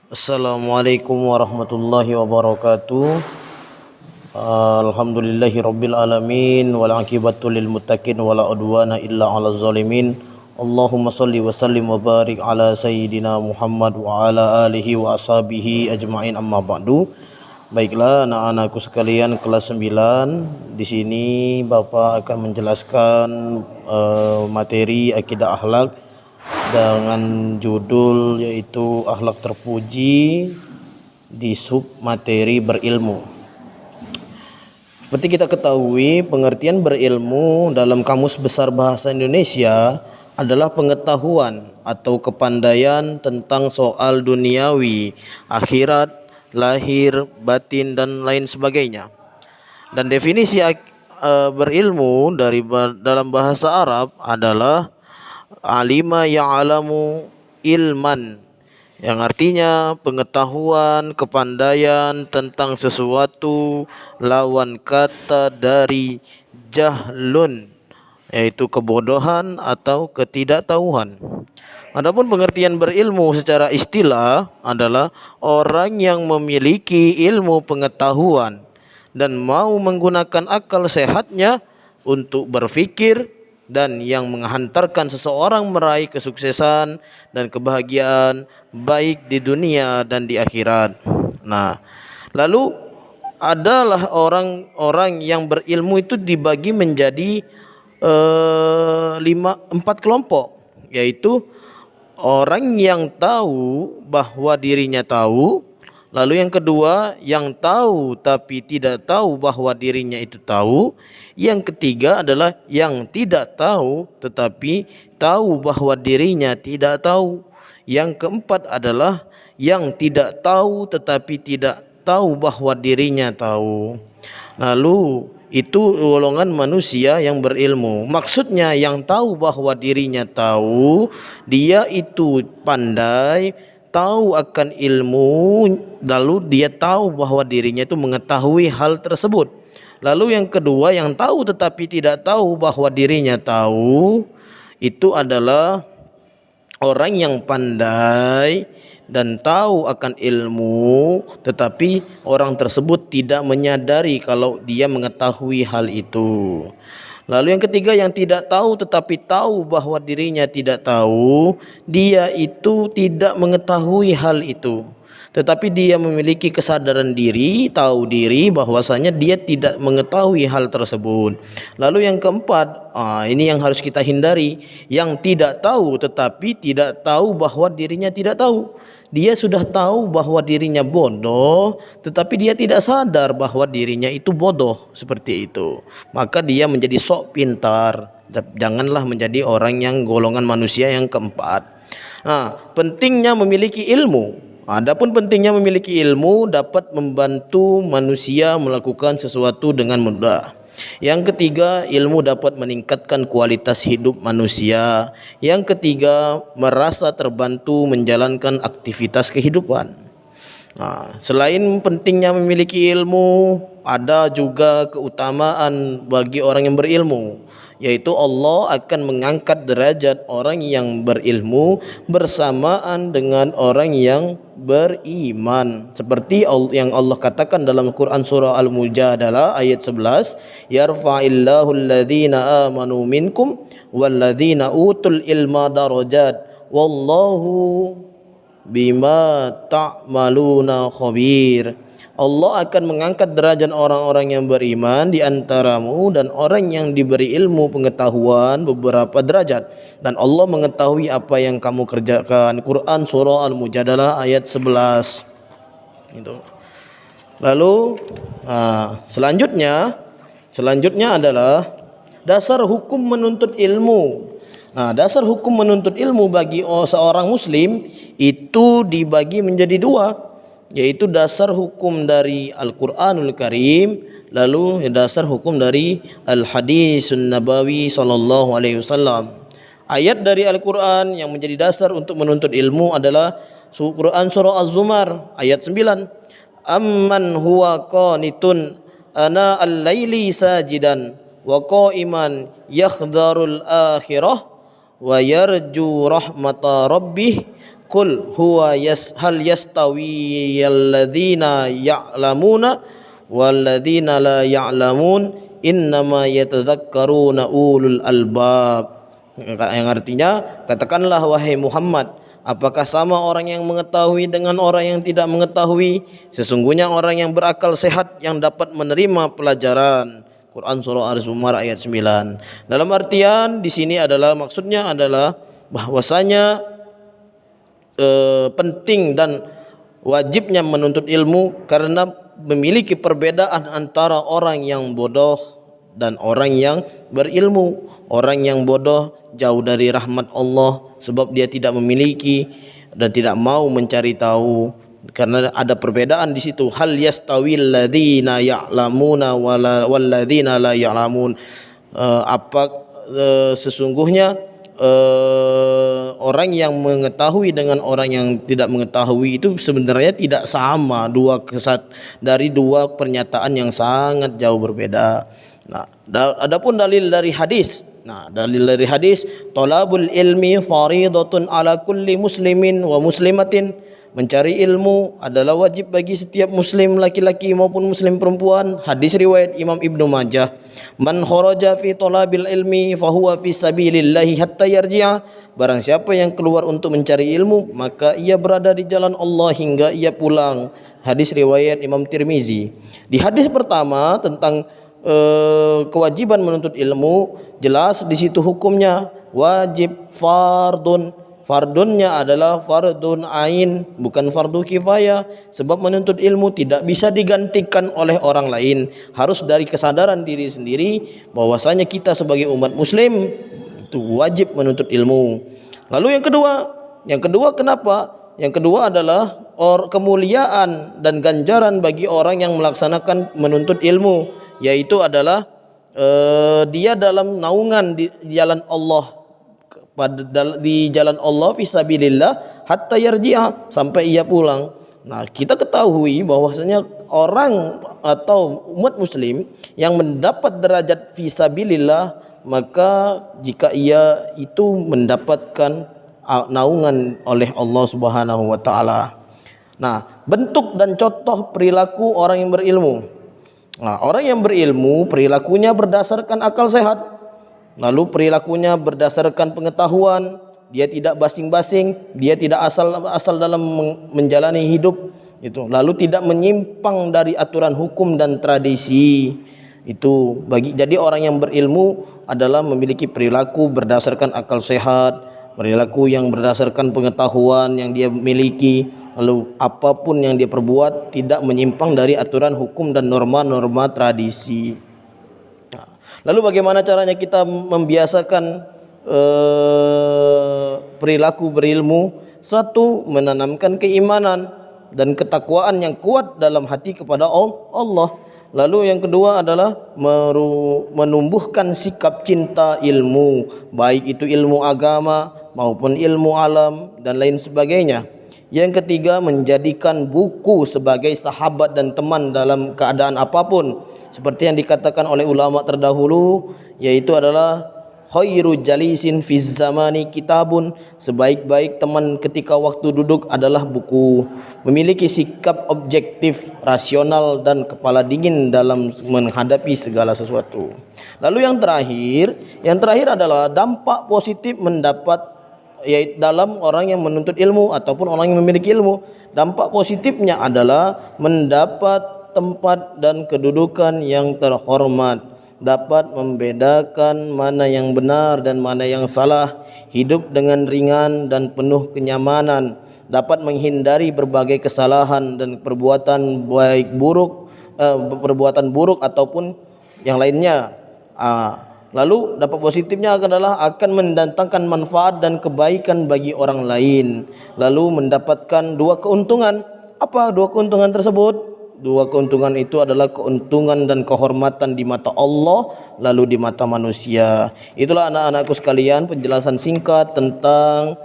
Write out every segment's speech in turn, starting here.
Assalamualaikum warahmatullahi wabarakatuh. Alhamdulillahi rabbil alamin wal aqibatu lil muttaqin wala udwana illa 'alal zalimin. Allahumma shalli wa sallim wa barik ala sayyidina Muhammad wa ala alihi wa ashabihi ajmain, amma ba'du. Baiklah anak-anakku sekalian, kelas 9. Di sini Bapak akan menjelaskan materi akidah akhlak dengan judul yaitu akhlak terpuji di sub materi berilmu. Seperti kita ketahui, pengertian berilmu dalam Kamus Besar Bahasa Indonesia adalah pengetahuan atau kepandaian tentang soal duniawi, akhirat, lahir, batin, dan lain sebagainya. Dan definisi berilmu dalam bahasa Arab adalah alima ya'lamu ilman, yang artinya pengetahuan, kepandaian tentang sesuatu, lawan kata dari jahlun, yaitu kebodohan atau ketidaktahuan. Adapun pengertian berilmu secara istilah adalah orang yang memiliki ilmu pengetahuan dan mau menggunakan akal sehatnya untuk berpikir, dan yang menghantarkan seseorang meraih kesuksesan dan kebahagiaan baik di dunia dan di akhirat. Nah, lalu adalah orang-orang yang berilmu itu dibagi menjadi empat kelompok, yaitu orang yang tahu bahwa dirinya tahu. Lalu yang kedua, yang tahu tapi tidak tahu bahwa dirinya itu tahu. Yang ketiga adalah yang tidak tahu tetapi tahu bahwa dirinya tidak tahu. Yang keempat adalah yang tidak tahu tetapi tidak tahu bahwa dirinya tahu. Lalu itu golongan manusia yang berilmu. Maksudnya yang tahu bahwa dirinya tahu, dia itu pandai, tahu akan ilmu, lalu dia tahu bahwa dirinya itu mengetahui hal tersebut. Lalu yang kedua, yang tahu tetapi tidak tahu bahwa dirinya tahu, itu adalah orang yang pandai dan tahu akan ilmu, tetapi orang tersebut tidak menyadari kalau dia mengetahui hal itu. Lalu yang ketiga, yang tidak tahu tetapi tahu bahwa dirinya tidak tahu, dia itu tidak mengetahui hal itu, tetapi dia memiliki kesadaran diri, tahu diri bahwasanya dia tidak mengetahui hal tersebut. Lalu yang keempat, ini yang harus kita hindari, yang tidak tahu tetapi tidak tahu bahwa dirinya tidak tahu. Dia sudah tahu bahwa dirinya bodoh, tetapi dia tidak sadar bahwa dirinya itu bodoh, seperti itu. Maka dia menjadi sok pintar. Janganlah menjadi orang yang golongan manusia yang keempat. Nah, pentingnya memiliki ilmu. Adapun pentingnya memiliki ilmu dapat membantu manusia melakukan sesuatu dengan mudah. Yang ketiga, ilmu dapat meningkatkan kualitas hidup manusia. Yang ketiga, merasa terbantu menjalankan aktivitas kehidupan. Nah, selain pentingnya memiliki ilmu, ada juga keutamaan bagi orang yang berilmu, yaitu Allah akan mengangkat derajat orang yang berilmu bersamaan dengan orang yang beriman. Seperti yang Allah katakan dalam Quran surah Al-Mujadalah ayat 11, yarfa'illahu alladhina amanu minkum walladhina utul ilma darajat wallahu bima ta'maluna khabir. Allah akan mengangkat derajat orang-orang yang beriman di antaramu dan orang yang diberi ilmu pengetahuan beberapa derajat, dan Allah mengetahui apa yang kamu kerjakan. Quran surah Al-Mujadalah ayat 11. Itu. Lalu selanjutnya adalah dasar hukum menuntut ilmu. Nah, dasar hukum menuntut ilmu bagi seorang muslim itu dibagi menjadi dua, yaitu dasar hukum dari Al-Qur'anul Karim, lalu dasar hukum dari Al-Hadisun Nabawi sallallahu alaihi wasallam. Ayat dari Al-Qur'an yang menjadi dasar untuk menuntut ilmu adalah Quran surah Az-Zumar ayat 9. Amman huwa qanitun ana al-laili sajidan wa qa'iman yakhdharul akhirah wa yarju rahmata rabbih Qul huwa hal yastawi alladzina ya'lamuna walladzina la ya'lamun innama yatadzakkaruna ulul albab. Yang artinya, katakanlah wahai Muhammad, apakah sama orang yang mengetahui dengan orang yang tidak mengetahui? Sesungguhnya orang yang berakal sehat yang dapat menerima pelajaran. Quran surah Az-Zumar ayat 9. Dalam artian di sini adalah maksudnya adalah bahwasanya penting dan wajibnya menuntut ilmu karena memiliki perbedaan antara orang yang bodoh dan orang yang berilmu. Orang yang bodoh jauh dari rahmat Allah sebab dia tidak memiliki dan tidak mau mencari tahu, karena ada perbedaan di situ. Hal yastawil ladzina ya'lamuna wal ladzina la ya'lamun. Sesungguhnya orang yang mengetahui dengan orang yang tidak mengetahui itu sebenarnya tidak sama, dari dua pernyataan yang sangat jauh berbeda. Nah, adapun dalil dari hadis. Nah, dalil dari hadis, talabul ilmi faridatun ala kulli muslimin wa muslimatin. Mencari ilmu adalah wajib bagi setiap muslim laki-laki maupun muslim perempuan. Hadis riwayat Imam Ibnu Majah. Man kharaja fi talabil ilmi fahuwa fi sabilillahi hatta yarji'a. Barang siapa yang keluar untuk mencari ilmu, maka ia berada di jalan Allah hingga ia pulang. Hadis riwayat Imam Tirmizi. Di hadis pertama tentang kewajiban menuntut ilmu, jelas di situ hukumnya wajib, fardun. Fardunnya adalah fardun ain, bukan fardu kifayah. Sebab menuntut ilmu tidak bisa digantikan oleh orang lain. Harus dari kesadaran diri sendiri bahwasanya kita sebagai umat muslim itu wajib menuntut ilmu. Lalu yang kedua kenapa? Yang kedua adalah kemuliaan dan ganjaran bagi orang yang melaksanakan menuntut ilmu, yaitu adalah dia dalam naungan di jalan Allah, di jalan Allah fisabilillah hatta yarji'a, sampai ia pulang. Nah, kita ketahui bahwasanya orang atau umat muslim yang mendapat derajat fisabilillah, maka jika ia itu mendapatkan naungan oleh Allah Subhanahu wa taala. Nah, bentuk dan contoh perilaku orang yang berilmu. Nah, orang yang berilmu perilakunya berdasarkan akal sehat. Lalu perilakunya berdasarkan pengetahuan, dia tidak basing-basing, dia tidak asal dalam menjalani hidup itu. Lalu tidak menyimpang dari aturan hukum dan tradisi. Itu jadi orang yang berilmu adalah memiliki perilaku berdasarkan akal sehat, perilaku yang berdasarkan pengetahuan yang dia miliki. Lalu apapun yang dia perbuat tidak menyimpang dari aturan hukum dan norma-norma tradisi. Lalu bagaimana caranya kita membiasakan perilaku berilmu? Satu, menanamkan keimanan dan ketakwaan yang kuat dalam hati kepada Allah. Lalu yang kedua adalah menumbuhkan sikap cinta ilmu, baik itu ilmu agama maupun ilmu alam dan lain sebagainya. Yang ketiga, menjadikan buku sebagai sahabat dan teman dalam keadaan apapun, seperti yang dikatakan oleh ulama terdahulu, yaitu adalah khairu jalisin fiz zamani kitabun, sebaik-baik teman ketika waktu duduk adalah buku. Memiliki sikap objektif, rasional dan kepala dingin dalam menghadapi segala sesuatu. Lalu yang terakhir adalah dampak positif mendapat, yaitu dalam orang yang menuntut ilmu ataupun orang yang memiliki ilmu. Dampak positifnya adalah mendapat tempat dan kedudukan yang terhormat, dapat membedakan mana yang benar dan mana yang salah, hidup dengan ringan dan penuh kenyamanan, dapat menghindari berbagai kesalahan dan perbuatan buruk ataupun yang lainnya. Lalu dampak positifnya adalah akan mendatangkan manfaat dan kebaikan bagi orang lain. Lalu mendapatkan dua keuntungan. Apa dua keuntungan tersebut? Dua keuntungan itu adalah keuntungan dan kehormatan di mata Allah, lalu di mata manusia. Itulah anak-anakku sekalian penjelasan singkat tentang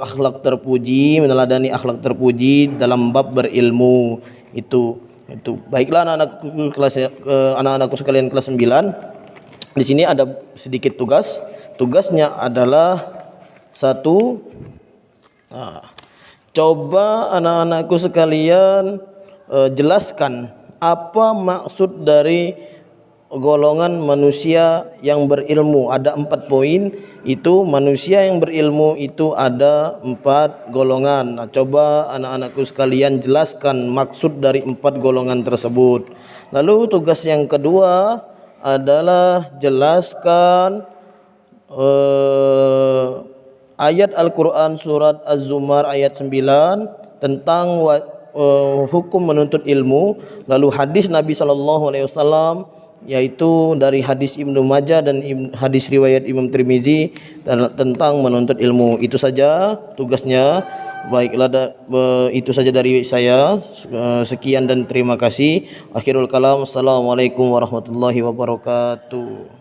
akhlak terpuji, meneladani akhlak terpuji dalam bab berilmu. Itu baiklah anak-anakku sekalian kelas 9. Di sini ada sedikit tugas. Tugasnya adalah satu, Nah, coba anak-anakku sekalian jelaskan apa maksud dari golongan manusia yang berilmu. Ada 4 poin, itu manusia yang berilmu itu ada 4 golongan. Nah, coba anak-anakku sekalian jelaskan maksud dari 4 golongan tersebut. Lalu tugas yang kedua adalah jelaskan ayat Al-Quran surat Az-Zumar ayat 9 tentang hukum menuntut ilmu. Lalu hadis Nabi SAW yaitu dari hadis Ibnu Majah dan hadis riwayat Imam Tirmizi tentang menuntut ilmu. Itu saja tugasnya. Baiklah, itu saja dari saya. Sekian dan terima kasih. Akhirul kalam. Assalamualaikum warahmatullahi wabarakatuh.